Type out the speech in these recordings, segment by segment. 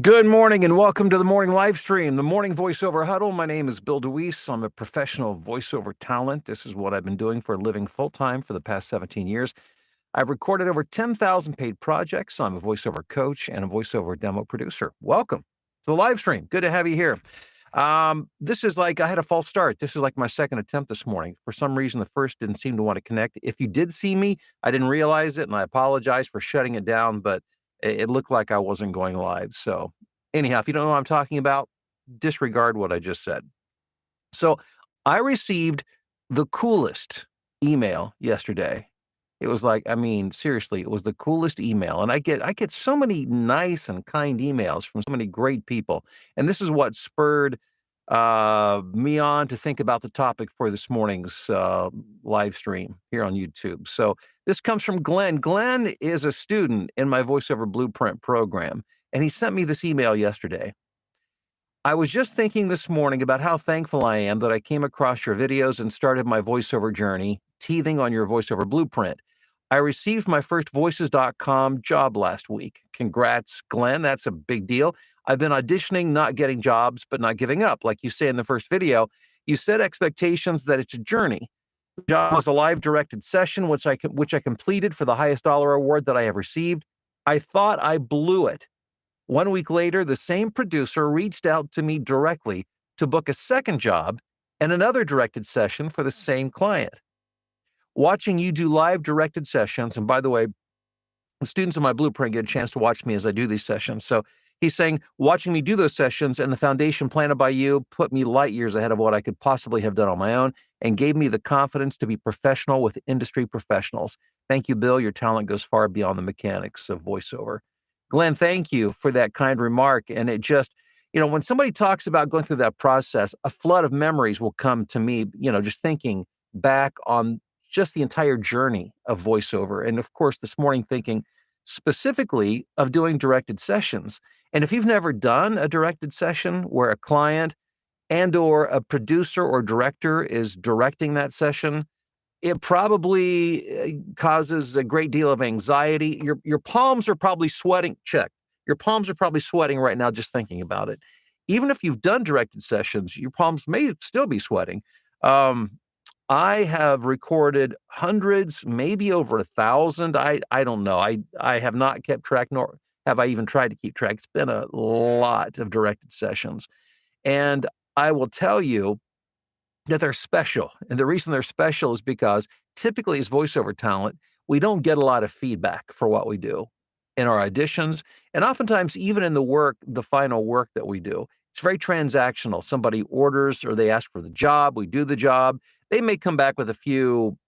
Good morning and welcome to the morning live stream, the morning voiceover huddle. My name is Bill DeWeese. I'm a professional voiceover talent. This is what I've been doing for a living full time for the past 17 years. I've recorded over 10,000 paid projects. I'm a voiceover coach and a voiceover demo producer. Welcome to the live stream. Good to have you here. This is like I had a false start. This is like my second attempt this morning. For some reason, the first didn't seem to want to connect. If you did see me, I didn't realize it, and I apologize for shutting it down, but it looked like I wasn't going live. So anyhow, if you don't know what I'm talking about, disregard what I just said. So I received the coolest email yesterday. It was like, I mean, seriously, it was the coolest email. And I get so many nice and kind emails from so many great people. And this is what spurred me on to think about the topic for this morning's live stream here on YouTube. So this comes from Glenn. Glenn is a student in my VoiceOver Blueprint program, and he sent me this email yesterday. I was just thinking this morning about how thankful I am that I came across your videos and started my voiceover journey, teething on your voiceover blueprint. I received my first voices.com job last week. Congrats, Glenn. That's a big deal. I've been auditioning, not getting jobs, but not giving up. Like you say in the first video, you set expectations that it's a journey. The job was a live directed session, which I completed for the highest dollar award that I have received. I thought I blew it. 1 week later, the same producer reached out to me directly to book a second job and another directed session for the same client. Watching you do live directed sessions, and by the way, the students in my blueprint get a chance to watch me as I do these sessions. So he's saying, watching me do those sessions and the foundation planted by you put me light years ahead of what I could possibly have done on my own and gave me the confidence to be professional with industry professionals. Thank you, Bill. Your talent goes far beyond the mechanics of voiceover. Glenn, thank you for that kind remark. And it just, when somebody talks about going through that process, a flood of memories will come to me, just thinking back on just the entire journey of voiceover. And of course, this morning thinking specifically of doing directed sessions. And if you've never done a directed session where a client and or a producer or director is directing that session, it probably causes a great deal of anxiety. Your palms are probably sweating. Check. Your palms are probably sweating right now just thinking about it. Even if you've done directed sessions, your palms may still be sweating. I have recorded hundreds, maybe over 1,000. I don't know. I have not kept track, nor have I even tried to keep track. It's been a lot of directed sessions. And I will tell you that they're special. And the reason they're special is because typically as voiceover talent, we don't get a lot of feedback for what we do in our auditions. And oftentimes, even in the final work that we do, it's very transactional. Somebody orders or they ask for the job, we do the job. They may come back with a few,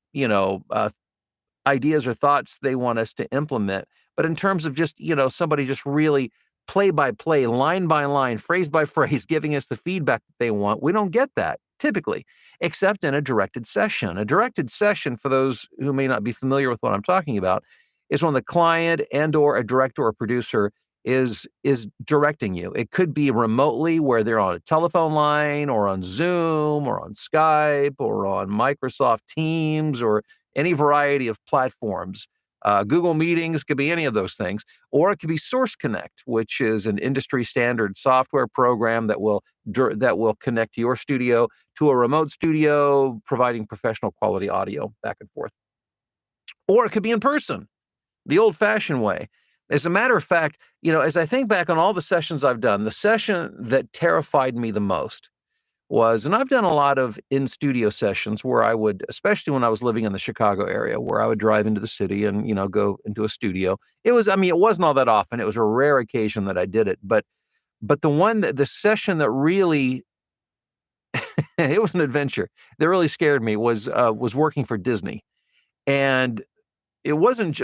ideas or thoughts they want us to implement. But in terms of just, somebody just really play by play, line by line, phrase by phrase, giving us the feedback that they want, we don't get that typically, except in a directed session. A directed session, for those who may not be familiar with what I'm talking about, is when the client and or a director or producer is directing you. It could be remotely where they're on a telephone line or on Zoom or on Skype or on Microsoft Teams or any variety of platforms. Google Meetings could be any of those things, or it could be Source Connect, which is an industry standard software program that will connect your studio to a remote studio, providing professional quality audio back and forth. Or it could be in person, the old-fashioned way. As a matter of fact, as I think back on all the sessions I've done, the session that terrified me the most was, and I've done a lot of in-studio sessions where I would, especially when I was living in the Chicago area, where I would drive into the city and, go into a studio. It wasn't all that often. It was a rare occasion that I did it. But the session that really, it was an adventure that really scared me was working for Disney. And it wasn't,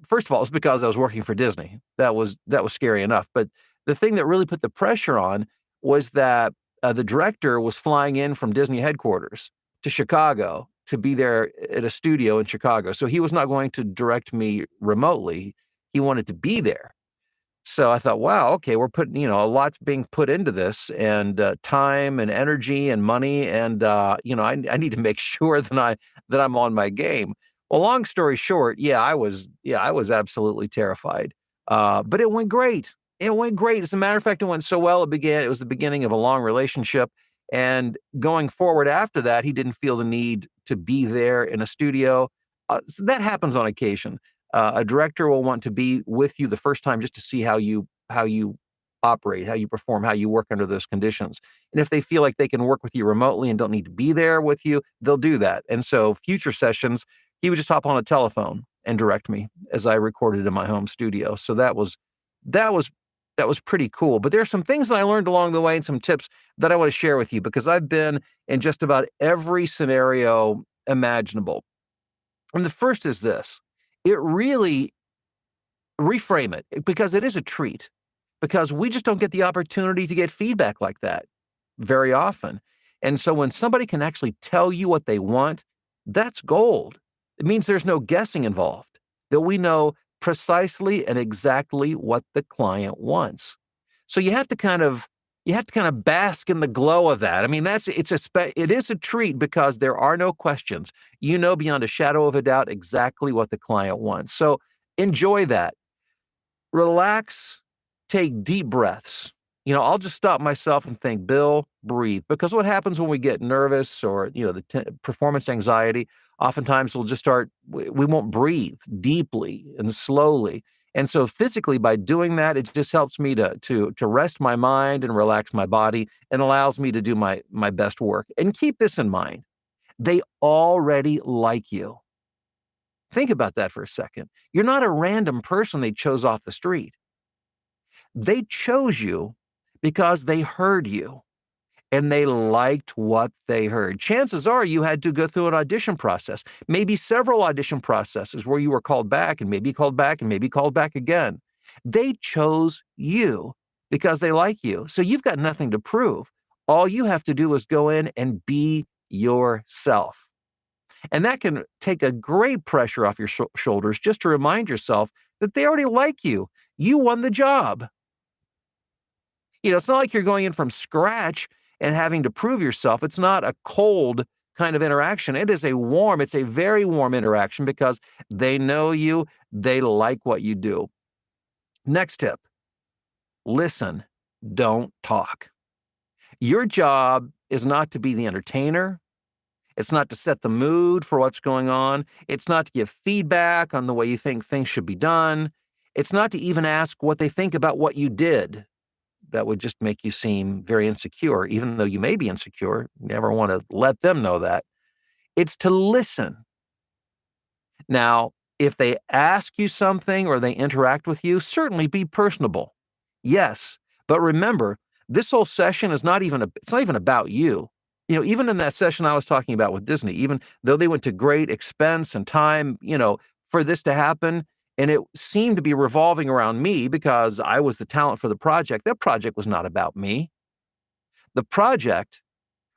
first of all, it's because I was working for Disney. That was scary enough. But the thing that really put the pressure on was that the director was flying in from Disney headquarters to Chicago to be there at a studio in Chicago. So he was not going to direct me remotely. He wanted to be there. So I thought, wow, okay, we're putting, a lot's being put into this, and time and energy and money. And, I need to make sure that I'm on my game. Well, long story short, I was absolutely terrified. But it went great. It went great. As a matter of fact, it went so well, it was the beginning of a long relationship. And going forward after that, he didn't feel the need to be there in a studio. So that happens on occasion. A director will want to be with you the first time just to see how you operate, how you perform, how you work under those conditions. And if they feel like they can work with you remotely and don't need to be there with you, they'll do that. And so future sessions, he would just hop on a telephone and direct me as I recorded in my home studio. So that was that was pretty cool. But there are some things that I learned along the way and some tips that I want to share with you because I've been in just about every scenario imaginable. And the first is this: it really reframe it because it is a treat, because we just don't get the opportunity to get feedback like that very often. And so when somebody can actually tell you what they want, that's gold. It means there's no guessing involved, that we know precisely and exactly what the client wants. So you have to kind of bask in the glow of that. I mean, it is a treat because there are no questions. You know beyond a shadow of a doubt exactly what the client wants. So enjoy that. Relax, take deep breaths. I'll just stop myself and think, Bill, breathe. Because what happens when we get nervous or, performance anxiety, oftentimes we won't breathe deeply and slowly. And so physically by doing that, it just helps me to rest my mind and relax my body and allows me to do my best work. And keep this in mind. They already like you. Think about that for a second. You're not a random person they chose off the street. They chose you because they heard you and they liked what they heard. Chances are you had to go through an audition process, maybe several audition processes where you were called back and maybe called back and maybe called back again. They chose you because they like you. So you've got nothing to prove. All you have to do is go in and be yourself. And that can take a great pressure off your shoulders just to remind yourself that they already like you. You won the job. It's not like you're going in from scratch and having to prove yourself. It's not a cold kind of interaction. It's a very warm interaction because they know you, they like what you do. Next tip: listen, don't talk. Your job is not to be the entertainer. It's not to set the mood for what's going on. It's not to give feedback on the way you think things should be done. It's not to even ask what they think about what you did. That would just make you seem very insecure, even though you may be insecure. You never want to let them know that. It's to listen. Now, if they ask you something or they interact with you, certainly be personable. Yes, but remember, this whole session it's not even about you. Even in that session I was talking about with Disney, even though they went to great expense and time, for this to happen, and it seemed to be revolving around me because I was the talent for the project. That project was not about me. The project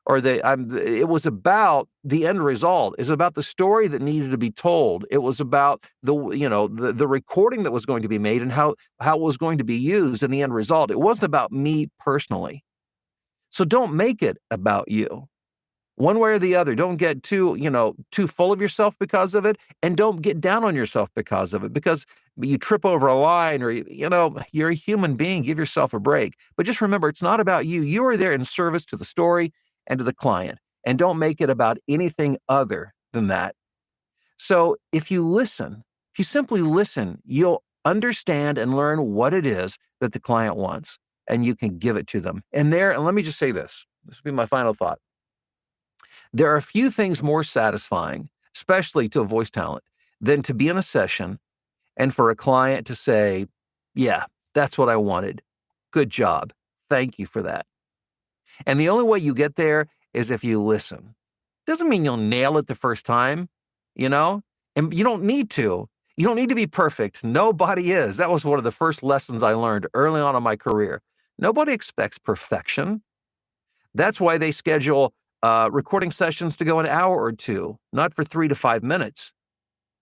it was about the end result. It was about the story that needed to be told. It was about the recording that was going to be made and how it was going to be used in the end result. It wasn't about me personally. So don't make it about you. One way or the other. Don't get too full of yourself because of it, and don't get down on yourself because of it, because you trip over a line or, you're a human being. Give yourself a break. But just remember, it's not about you. You are there in service to the story and to the client, and don't make it about anything other than that. So if you simply listen, you'll understand and learn what it is that the client wants, and you can give it to them. And let me just say this. This will be my final thought. There are a few things more satisfying, especially to a voice talent, than to be in a session and for a client to say, yeah, that's what I wanted. Good job. Thank you for that. And the only way you get there is if you listen. Doesn't mean you'll nail it the first time, you know? And you don't need to. You don't need to be perfect. Nobody is. That was one of the first lessons I learned early on in my career. Nobody expects perfection. That's why they schedule recording sessions to go an hour or two, not for 3 to 5 minutes,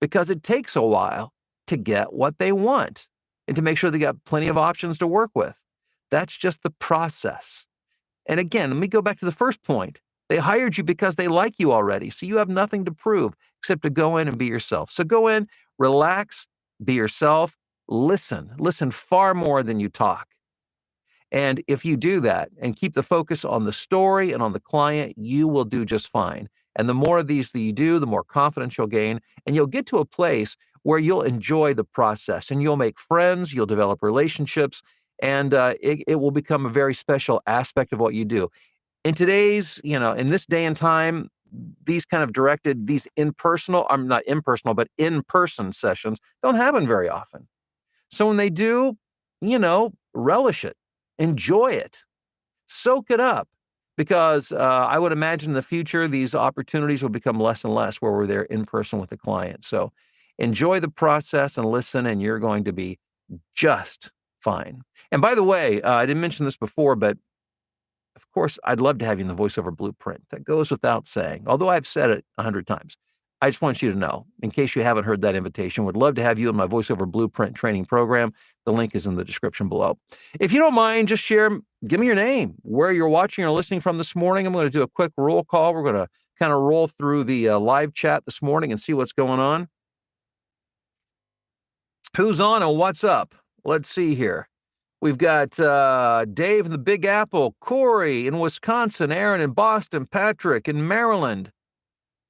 because it takes a while to get what they want and to make sure they got plenty of options to work with. That's just the process. And again, let me go back to the first point. They hired you because they like you already. So you have nothing to prove except to go in and be yourself. So go in, relax, be yourself, Listen far more than you talk. And if you do that and keep the focus on the story and on the client, you will do just fine. And the more of these that you do, the more confidence you'll gain. And you'll get to a place where you'll enjoy the process and you'll make friends, you'll develop relationships, and it will become a very special aspect of what you do. In today's, in this day and time, these kind of these impersonal, I'm not impersonal, but in-person sessions don't happen very often. So when they do, relish it, enjoy it, soak it up, because I would imagine in the future, these opportunities will become less and less where we're there in person with the client. So enjoy the process and listen, and you're going to be just fine. And by the way, I didn't mention this before, but of course, I'd love to have you in the voiceover blueprint. That goes without saying, although I've said it 100 times. I just want you to know, in case you haven't heard that invitation, would love to have you in my voiceover blueprint training program. The link is in the description below. If you don't mind, just give me your name, where you're watching or listening from this morning. I'm going to do a quick roll call. We're going to kind of roll through the live chat this morning and see what's going on. Who's on and what's up? Let's see here. We've got Dave in the Big Apple, Corey in Wisconsin, Aaron in Boston, Patrick in Maryland.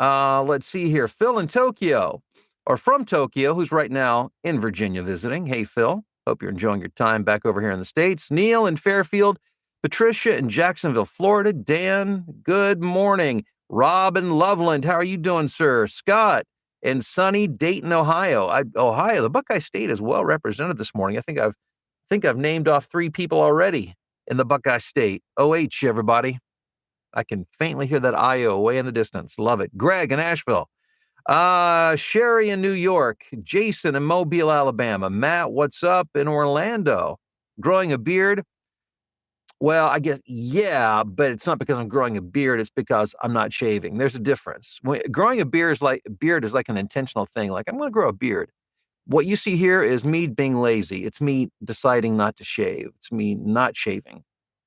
Let's see here. Phil in Tokyo, or from Tokyo, who's right now in Virginia visiting. Hey, Phil. Hope you're enjoying your time back over here in the States. Neil in Fairfield, Patricia in Jacksonville, Florida. Dan, good morning. Rob in Loveland, how are you doing, sir? Scott in sunny Dayton, Ohio. Ohio, the Buckeye State is well represented this morning. I think I've named off 3 people already in the Buckeye State. OH, everybody. I can faintly hear that IO way in the distance. Love it. Greg in Asheville. Sherry in New York. Jason in Mobile, Alabama. Matt, what's up in Orlando? Growing a beard? Well, I guess, yeah, but it's not because I'm growing a beard. It's because I'm not shaving. There's a difference. Growing a beard is like an intentional thing. Like, I'm going to grow a beard. What you see here is me being lazy. It's me deciding not to shave. It's me not shaving.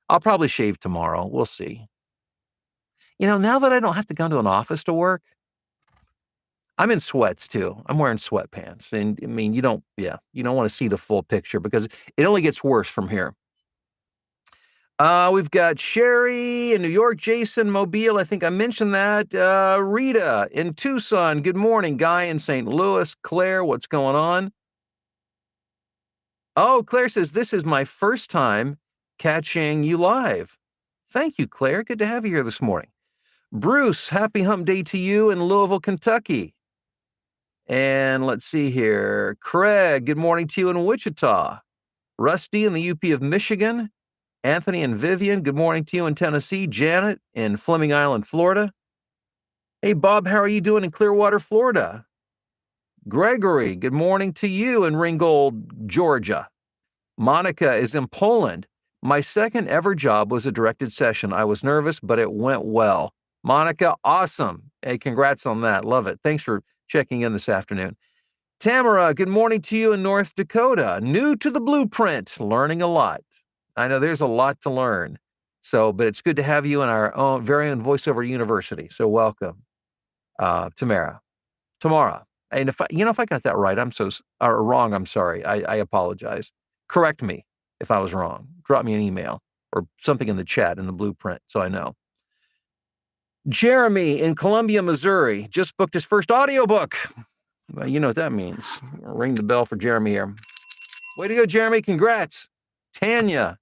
I'll probably shave tomorrow. We'll see. Now that I don't have to go to an office to work, I'm in sweats too. I'm wearing sweatpants. And I mean, you don't want to see the full picture because it only gets worse from here. We've got Sherry in New York, Jason, Mobile. I think I mentioned that. Rita in Tucson. Good morning. Guy in St. Louis. Claire, what's going on? Oh, Claire says, this is my first time catching you live. Thank you, Claire. Good to have you here this morning. Bruce, happy hump day to you in Louisville, Kentucky. And let's see here. Craig, good morning to you in Wichita. Rusty in the UP of Michigan. Anthony and Vivian, good morning to you in Tennessee. Janet in Fleming Island, Florida. Hey, Bob, how are you doing in Clearwater, Florida? Gregory, good morning to you in Ringgold, Georgia. Monica is in Poland. My second ever job was a directed session. I was nervous, but it went well. Monica, awesome. Hey, congrats on that. Love it. Thanks for checking in this afternoon. Tamara, good morning to you in North Dakota. New to the blueprint, learning a lot. I know there's a lot to learn. But it's good to have you in our own very own voiceover university. So welcome, Tamara. And if I got that right, or wrong, I'm sorry. I apologize. Correct me if I was wrong. Drop me an email or something in the chat in the blueprint so I know. Jeremy in Columbia, Missouri, just booked his first audiobook. Well, you know what that means. Ring the bell for Jeremy here. Way to go, Jeremy. Congrats. Tanya,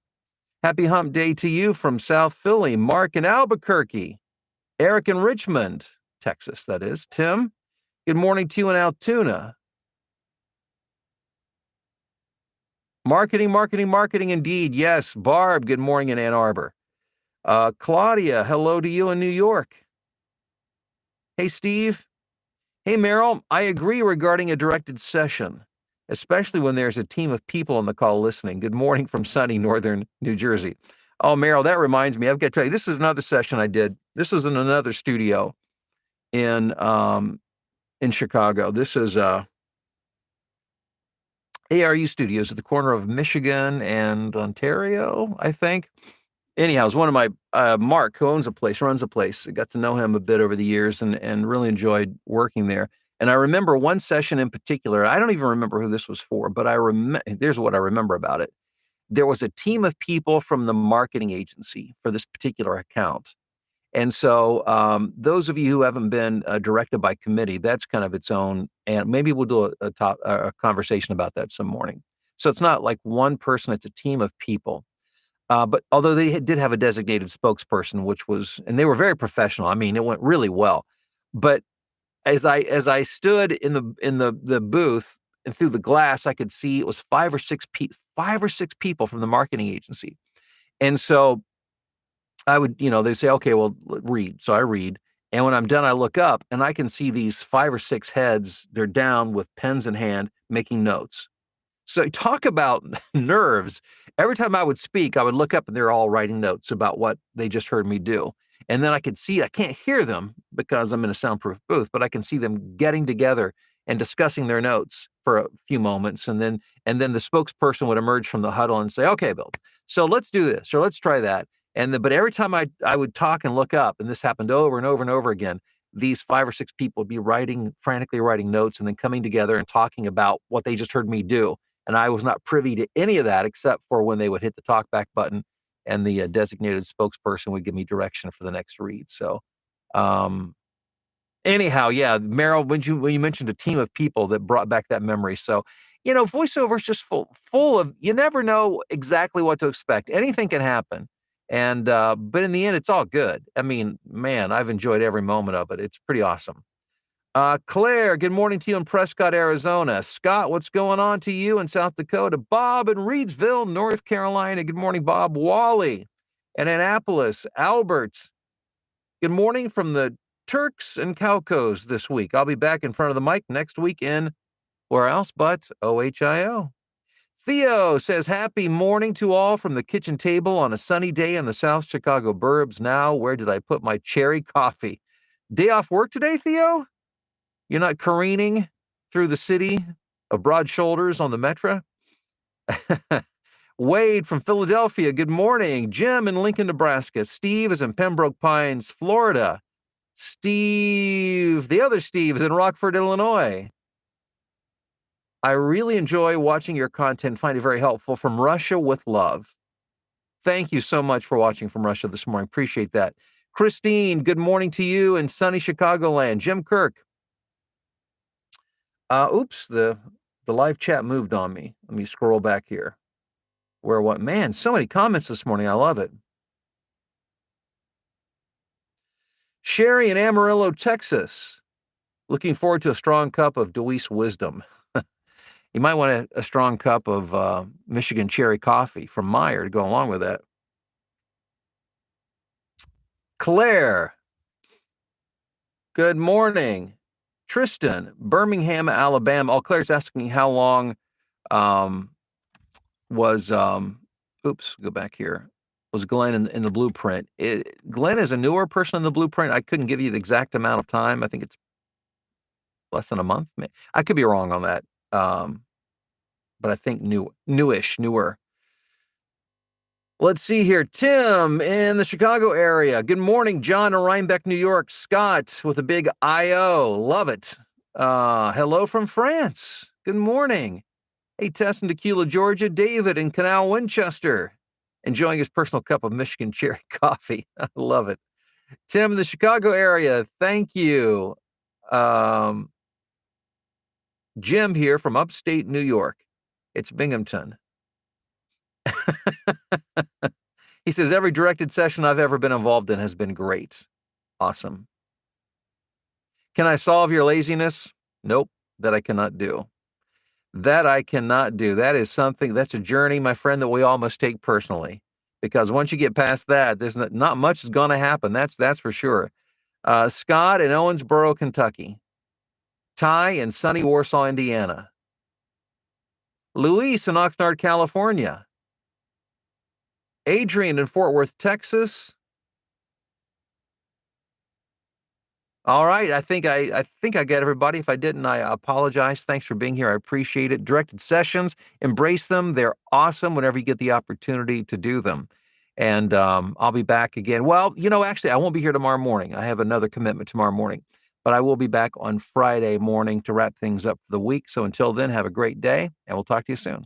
happy hump day to you from South Philly. Mark in Albuquerque. Eric in Richmond, Texas, that is. Tim, good morning to you in Altoona. Marketing indeed. Yes. Barb, good morning in Ann Arbor. Claudia, hello to you in New York. Hey, Steve. Hey, Meryl, I agree regarding a directed session, especially when there's a team of people on the call listening. Good morning from sunny northern New Jersey. Oh, Meryl, that reminds me. I've got to tell you, this is another session I did. This was in another studio in Chicago. This is ARU Studios at the corner of Michigan and Ontario, I think. Anyhow, it's one of my, Mark, who runs a place. I got to know him a bit over the years and really enjoyed working there. And I remember one session in particular, I don't even remember who this was for, but here's what I remember about it. There was a team of people from the marketing agency for this particular account. And so, those of you who haven't been directed by committee, that's kind of its own, and maybe we'll do a conversation about that some morning. So it's not like one person; it's a team of people. But although did have a designated spokesperson, which was, and they were very professional. I mean, it went really well. But as I stood in the booth and through the glass, I could see it was 5 or 6 people from the marketing agency, and so I would, they say, okay, well, read. So I read. And when I'm done, I look up and I can see these 5 or 6 heads. They're down with pens in hand, making notes. So talk about nerves. Every time I would speak, I would look up and they're all writing notes about what they just heard me do. And then I could see, I can't hear them because I'm in a soundproof booth, but I can see them getting together and discussing their notes for a few moments. And then the spokesperson would emerge from the huddle and say, okay, Bill, so let's do this or let's try that. But every time I would talk and look up, and this happened over and over and over again, these 5 or 6 people would be frantically writing notes and then coming together and talking about what they just heard me do. And I was not privy to any of that except for when they would hit the talk back button and the designated spokesperson would give me direction for the next read. So, um, anyhow, yeah, Meryl, when you mentioned a team of people that brought back that memory. So, voiceover is just full of, you never know exactly what to expect. Anything can happen. But in the end, it's all good. I mean, man, I've enjoyed every moment of it. It's pretty awesome. Claire, good morning to you in Prescott, Arizona. Scott, what's going on to you in South Dakota? Bob in Reidsville, North Carolina. Good morning, Bob. Wally in Annapolis. Albert, good morning from the Turks and Caicos this week. I'll be back in front of the mic next week in where else but OHIO. Theo says, happy morning to all from the kitchen table on a sunny day in the South Chicago burbs. Now, where did I put my cherry coffee? Day off work today, Theo? You're not careening through the city of broad shoulders on the Metro? Wade from Philadelphia, good morning. Jim in Lincoln, Nebraska. Steve is in Pembroke Pines, Florida. Steve, the other Steve, is in Rockford, Illinois. I really enjoy watching your content, find it very helpful. From Russia with love. Thank you so much for watching from Russia this morning. Appreciate that. Christine, good morning to you in sunny Chicagoland. Jim Kirk. Oops, the live chat moved on me. Let me scroll back here. Man, so many comments this morning. I love it. Sherry in Amarillo, Texas. Looking forward to a strong cup of Deweese wisdom. You might want a strong cup of Michigan cherry coffee from Meyer to go along with that. Claire, good morning. Tristan, Birmingham, Alabama. Oh, Claire's asking how long go back here. Was Glenn in the blueprint? Glenn is a newer person in the blueprint. I couldn't give you the exact amount of time. I think it's less than a month. I could be wrong on that. But I think newer. Let's see here. Tim in the Chicago area. Good morning, John in Rhinebeck, New York. Scott with a big IO. Love it. Hello from France. Good morning. Hey, Tess in Tequila, Georgia. David in Canal, Winchester. Enjoying his personal cup of Michigan cherry coffee. I love it. Tim in the Chicago area. Thank you. Jim here from upstate New York. It's Binghamton. He says, every directed session I've ever been involved in has been great. Awesome. Can I solve your laziness? Nope, that I cannot do. That is something, that's a journey, my friend, that we all must take personally. Because once you get past that, there's not much is going to happen. That's for sure. Scott in Owensboro, Kentucky. Ty in sunny Warsaw, Indiana. Luis in Oxnard, California. Adrian in Fort Worth, Texas. All right, I think I got everybody. If I didn't, I apologize. Thanks for being here. I appreciate it. Directed sessions, embrace them. They're awesome whenever you get the opportunity to do them. And I'll be back again. Well, actually, I won't be here tomorrow morning. I have another commitment tomorrow morning. But I will be back on Friday morning to wrap things up for the week. So until then, have a great day, and we'll talk to you soon.